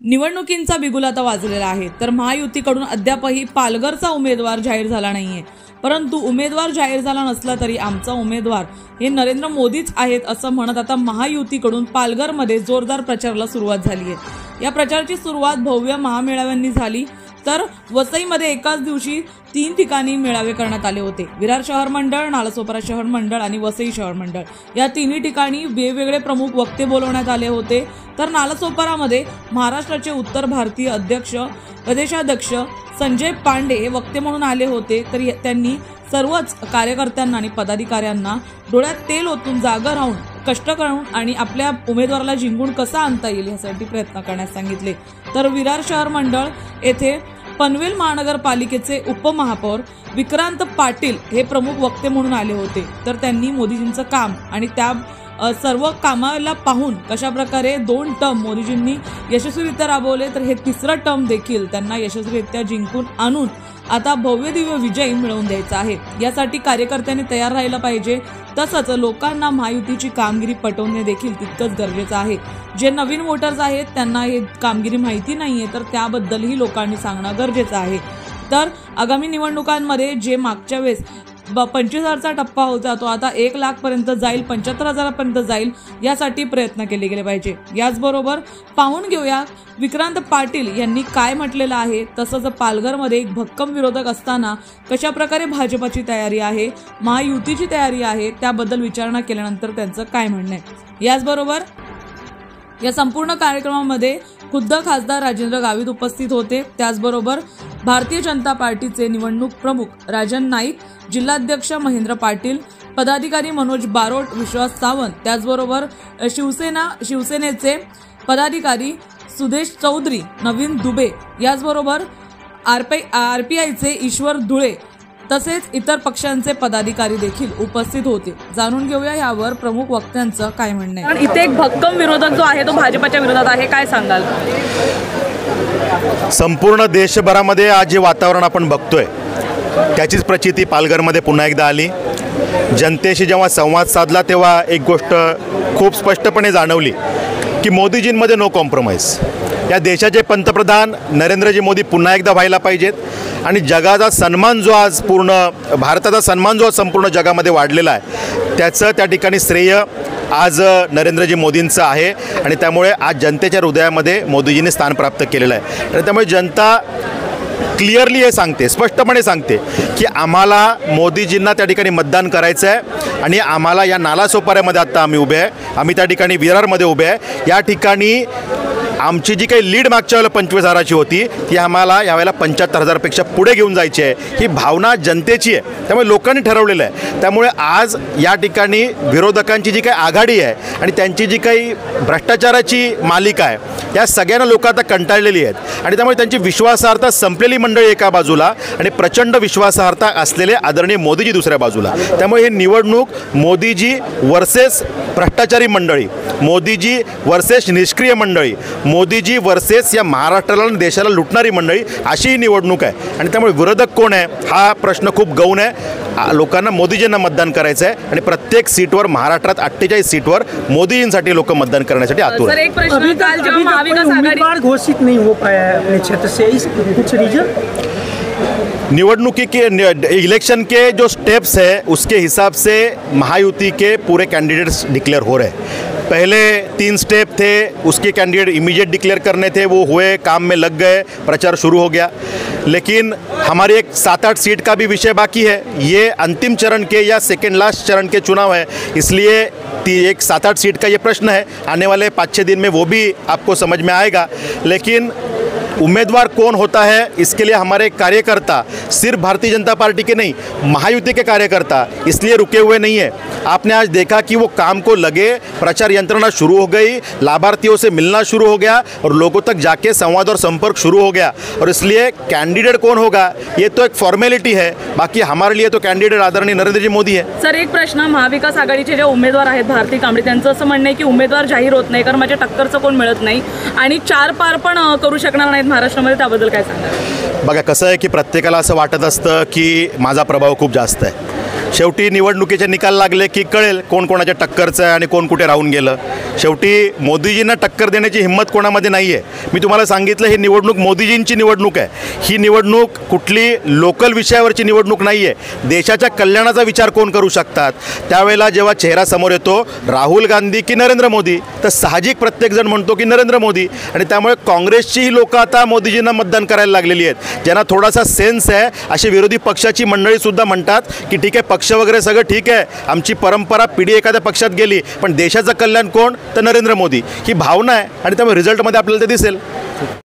निवडणुकींचा बिगुल आता वाजलेला आहे, तर महायुतीकडून अद्यापही पालघरचा उमेदवार जाहीर झाला नाहीये। परंतु उमेदवार जाहीर झाला नसला तरी आमचा उमेदवार हे नरेंद्र मोदीच आहेत असं म्हणत आता महायुतीकडून पालघरमध्ये जोरदार प्रचाराला सुरुवात झाली आहे। या प्रचाराची सुरुवात भव्य महामेळाव्यांनी झाली, तर वसईमध्ये एकाच दिवशी 3 ठिकाणी मेळावे करण्यात आले होते। विरार शहर मंडळ, नालासोपारा शहर मंडळ आणि वसई शहर मंडळ या तिन्ही ठिकाणी वेगवेगळे प्रमुख वक्ते बोलवण्यात आले होते। तर नालासोपारामध्ये महाराष्ट्राचे उत्तर भारतीय प्रदेशाध्यक्ष संजय पांडे हे वक्ते म्हणून आले होते। तर त्यांनी सर्वच कार्यकर्त्यांना आणि पदाधिकाऱ्यांना डोळ्यात तेल ओतून जागा राहून कष्ट करून आणि आपल्या उमेदवाराला जिंकून कसा आणता येईल यासाठी प्रयत्न करण्यास सांगितले। तर विरार शहर मंडळ येथे पनवेल महानगरपालिकेचे उपमहापौर विक्रांत पाटील हे प्रमुख वक्ते म्हणून आले होते। तर त्यांनी मोदीजींचं काम आणि त्या सर्व कामाला पाहून कशा प्रकारे 2 टर्म मोदीजींनी यशस्वीरित्या राबवले, तर हे 3रं टर्म देखील त्यांना यशस्वीरित्या जिंकून आणून आता भव्य दिव्य विजय मिळवून द्यायचा आहे। यासाठी कार्यकर्त्यांनी तयार राहायला पाहिजे। तसंच लोकांना महायुतीची कामगिरी पटवणे देखील तितकंच गरजेचं आहे। जे नवीन वोटर्स आहेत त्यांना हे कामगिरी माहिती नाहीये, तर त्याबद्दलही लोकांनी सांगणं गरजेचं आहे। तर आगामी निवडणुकांमध्ये जे मागच्या वेळेस 25,000चा टप्पा होता तो आता 1 लाख पर्यंत जाईल, 75,000 पर्यंत जाईल, यासाठी प्रयत्न केले गेले पाहिजे। याचबरोबर पाहून घेऊया विक्रांत पाटील यांनी काय म्हटलेलं आहे। तसंच पालघरमध्ये एक भक्कम विरोधक असताना कशा प्रकारे भाजपची तयारी आहे, महायुतीची तयारी आहे, त्याबद्दल विचारणा केल्यानंतर त्यांचं काय म्हणणं आहे। याचबरोबर या संपूर्ण कार्यक्रमामध्ये खुद्द खासदार राजेंद्र गावित उपस्थित होते। त्याचबरोबर भारतीय जनता पार्टीचे निवडणूक प्रमुख राजन नाईक, जिल्हाध्यक्ष महेंद्र पाटील, पदाधिकारी मनोज बारोट, विश्वास सावंत, त्याचबरोबर शिवसेनेचे पदाधिकारी सुदेश चौधरी, नवीन दुबे, याचबरोबर आरपीआयचे ईश्वर धुळे तसेच इतर पक्षांचे पदाधिकारी देखील उपस्थित होते। जाणून घेऊया यावर प्रमुख वक्त्यांचं काय म्हणणं आहे। इथे एक भक्कम विरोधक जो आहे तो भाजपच्या विरोधात आहे, काय सांगाल? संपूर्ण देशभरामध्ये आज जे वातावरण आपण बघतोय त्याचीच प्रचिती पालघरमध्ये पुन्हा एकदा आली। जनतेशी जेव्हा संवाद साधला तेव्हा एक गोष्ट खूप स्पष्टपणे जाणवली की मोदीजींमध्ये नो कॉम्प्रोमाइज। या देशाचे पंतप्रधान नरेंद्रजी मोदी पुन्हा एकदा व्हायला पाहिजेत आणि जगाचा सन्मान जो आज भारताचा सन्मान जो संपूर्ण जगामध्ये वाढलेला आहे त्याचं त्या ठिकाणी श्रेय आज नरेंद्रजी मोदींचं आहे आणि त्यामुळे आज जनतेच्या हृदयामध्ये मोदीजींनी स्थान प्राप्त केलेलं आहे। आणि त्यामुळे जनता क्लिअरली हे सांगते, स्पष्टपणे सांगते की आम्हाला मोदीजींना त्या ठिकाणी मतदान करायचं आहे आणि आम्हाला या नालासोपाऱ्यामध्ये आत्ता आम्ही उभे आहे, आम्ही त्या ठिकाणी विरारमध्ये उभे आहे। या ठिकाणी आमची जी काही लीड मागच्या वेळेला 25,000ची होती ती आम्हाला यावेळेला 75,000पेक्षा पुढे घेऊन जायची आहे, ही भावना जनतेची आहे। त्यामुळे लोकांनी ठरवलेलं आहे। त्यामुळे आज या ठिकाणी विरोधकांची जी काही आघाडी आहे आणि त्यांची जी काही भ्रष्टाचाराची मालिका आहे या सगळ्यांना लोक आता कंटाळलेली आहेत आणि त्यामुळे त्यांची विश्वासार्हता संपलेली मंडळी एका बाजूला आणि प्रचंड विश्वासार्हता असलेले आदरणीय मोदीजी दुसऱ्या बाजूला। त्यामुळे ही निवडणूक मोदीजी वर्सेस भ्रष्टाचारी मंडळी, मोदीजी वर्सेस निष्क्रिय मंडळी, मोदीजी वर्सेस या महाराष्ट्राला आणि देशाला लुटणारी मंडळी, अशी ही निवडणूक आहे। आणि त्यामुळे विरोधक कोण आहे हा प्रश्न खूप गौण आहे। लोकांना मोदीजींना मतदान करायचं आहे आणि प्रत्येक सीटवर महाराष्ट्रात 48 सीटवर मोदीजींसाठी लोक मतदान करण्यासाठी आतुर आहेत। उम्मीदवार घोषित नहीं हो पाया है अपने क्षेत्र से, इस कुछ रीजन? निवडणुकी के इलेक्शन के जो स्टेप्स है उसके हिसाब से महायुति के पूरे कैंडिडेट्स डिक्लेयर हो रहे हैं। पहले 3 स्टेप थे, उसके कैंडिडेट इमीडिएट डिक्लेयर करने थे, वो हुए, काम में लग गए, प्रचार शुरू हो गया। लेकिन हमारी एक 7-8 सीट का भी विषय बाकी है। ये अंतिम चरण के या सेकेंड लास्ट चरण के चुनाव है, इसलिए एक 7-8 सीट का ये प्रश्न है। आने वाले 5-6 दिन में वो भी आपको समझ में आएगा। लेकिन उम्मीदवार कौन होता है इसके लिए हमारे कार्यकर्ता सिर्फ भारतीय जनता पार्टी के नहीं, महायुति के कार्यकर्ता इसलिए रुके हुए नहीं है। आपने आज देखा कि वो काम को लगे, प्रचार यंत्रणा शुरू हो गई, लाभार्थियों से मिलना शुरू हो गया और लोगों तक जाके संवाद और संपर्क शुरू हो गया। और इसलिए कैंडिडेट कौन होगा ये तो एक फॉर्मेलिटी है, बाकी हमारे लिए तो कैंडिडेट आदरणीय नरेंद्र जी मोदी है। सर, एक प्रश्न, महाविकास आघाडीचे जे उमेदवार आहेत भारती कांबळे त्यांचं असं म्हणणं आहे की उमेदवार जाहीर होत नाही कारण माझ्या टक्करचं कोण मिळत नाही आणि 4 पार पण करू शकणार नाहीत महाराष्ट्रामध्ये, त्याबद्दल काय सांगाल? बघा कसं आहे की प्रत्येकाला असं वाटत असतं की माझा प्रभाव खूप जास्त आहे शेवटी निवडणुकीचे निकाल लागले की कळेल कोण कोणाच्या टक्करचं आहे आणि कोण कुठे राहून गेलं. शेवटी मोदीजींना टक्कर देण्याची हिंमत कोणामध्ये नाही आहे. मी तुम्हाला सांगितलं, ही निवडणूक मोदीजींची निवडणूक आहे. ही निवडणूक कुठली लोकल विषयावरची निवडणूक नाही आहे. देशाच्या कल्याणाचा विचार कोण करू शकतात. त्यावेळेला जेव्हा चेहरा समोर येतो राहुल गांधी की नरेंद्र मोदी, तर साहजिक प्रत्येकजण म्हणतो की नरेंद्र मोदी. आणि त्यामुळे काँग्रेसचीही लोकं आता मोदीजींना मतदान करायला लागलेली आहेत. ज्यांना थोडासा सेन्स आहे अशी विरोधी पक्षाची मंडळीसुद्धा म्हणतात की ठीक आहे, पक्ष वगैरे सगळं ठीक आहे, आमची परंपरा पिढी एखाद्या पक्षात गेली, पण देशाचं कल्याण कोण, तर नरेंद्र मोदी. ही भावना आहे आणि त्यामुळे रिझल्टमध्ये आपल्याला ते दिसेल.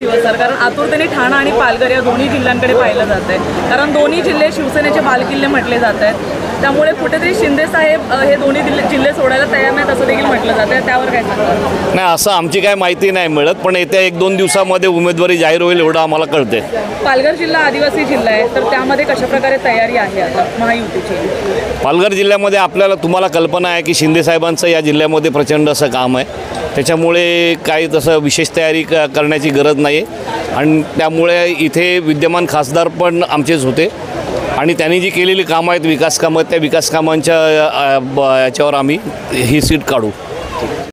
कारण आतुरतेने ठाणा आणि पालघर या दोन्ही जिल्ह्यांकडे पाहिलं जात आहे. कारण दोन्ही जिल्हे शिवसेनेचे बालकिल्ले म्हटले जात आहेत. त्यामुळे कुठेतरी शिंदे साहेब हे दोन्ही जिल्हे सोडायला तयार नाहीत असं देखील म्हटलं जातं आहे. त्यावर काय सांगतात? नाही, असं आमची काय माहिती नाही मिळत, पण येत्या 1-2 दिवसामध्ये उमेदवारी जाहीर होईल एवढं आम्हाला कळते. पालघर जिल्हा आदिवासी जिल्हा आहे, तर त्यामध्ये कशाप्रकारे तयारी आहे आता महायुतीची? पालघर जिल्ह्यामध्ये तुम्हाला कल्पना आहे की शिंदे साहेबांचं या जिल्ह्यामध्ये प्रचंड असं काम आहे. त्याच्यामुळे काही तसं विशेष तयारी करण्याची गरज नाही आहे. आणि त्यामुळे इथे विद्यमान खासदार पण आमचेच होते आणि त्यांनी जी केलेली कामं आहेत, विकास कामं, त्या विकास कामांच्या याच्यावर आम्ही ही सीट काढू.